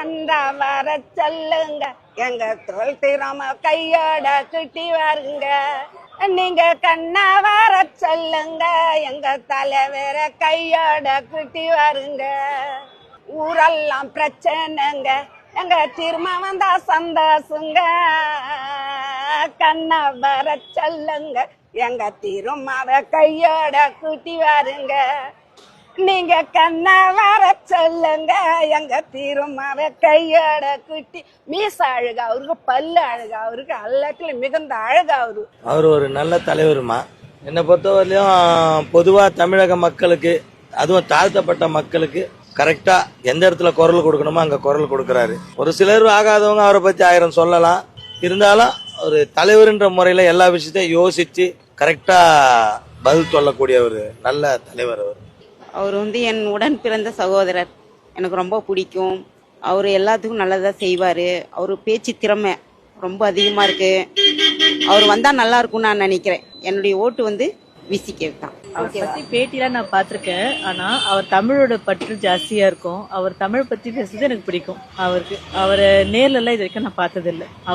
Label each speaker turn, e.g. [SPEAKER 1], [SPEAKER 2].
[SPEAKER 1] கண்டா வர சொல்லுங்க, எங்க தோல் திறம கையோட சுட்டி வருங்க. நீங்க கண்ணா வர சொல்லுங்க, எங்க தலைவர கையோட குட்டி வருங்க. ஊரெல்லாம் பிரச்சனைங்க, எங்க திரும்ப வந்தா சந்தோஷங்க. கண்ணா வர சொல்லுங்க, எங்க திருமாவ கையோட குட்டி வருங்க. நீங்க கண்ணா வர சொல்லுங்க, எங்க திருமாவ கையோட குட்டி. மீச அழகு அவருக்கு, பல்லு அழகு அவருக்கு, எல்லாத்துலயும் மிகுந்த அழகு அவரு.
[SPEAKER 2] அவர் ஒரு நல்ல தலைவருமா. என்னை பொறுத்தவரையிலும் பொதுவா தமிழக மக்களுக்கு, அதுவும் தாழ்த்தப்பட்ட மக்களுக்கு கரெக்டா எந்த இடத்துல குரல் கொடுக்கணுமோ அங்க குரல் கொடுக்கறாரு. ஒரு சிலர் ஆகாதவங்க அவரை பத்தி 1000 சொல்லலாம். இருந்தாலும் ஒரு தலைவர்ன்ற முறையில எல்லா விஷயத்தையும் யோசிச்சு கரெக்டா பதில் சொல்லக்கூடிய ஒரு நல்ல தலைவர் அவர்.
[SPEAKER 3] அவர் என் உடன் பிறந்த சகோதரர். எனக்கு ரொம்ப பிடிக்கும். அவர் எல்லாத்துக்கும் நல்லதா செய்வாரு. அவர் பேச்சு திறமை ரொம்ப அதிகமா இருக்கு. அவர் வந்தா நல்லா இருக்கும்னு நான் நினைக்கிறேன். என்னுடைய ஓட்டு விசிகே தான்.
[SPEAKER 4] அவரை பத்தி பேட்டிலாம் நான் பார்த்திருக்கேன். ஆனா அவர் தமிழோட பற்று ஜாஸ்தியா இருக்கும். அவர் தமிழ் பத்தி பேசுறது எனக்கு பிடிக்கும். அவரை நேர்ல எல்லாம் இது வரைக்கும் நான் பார்த்ததில்லை. அவர்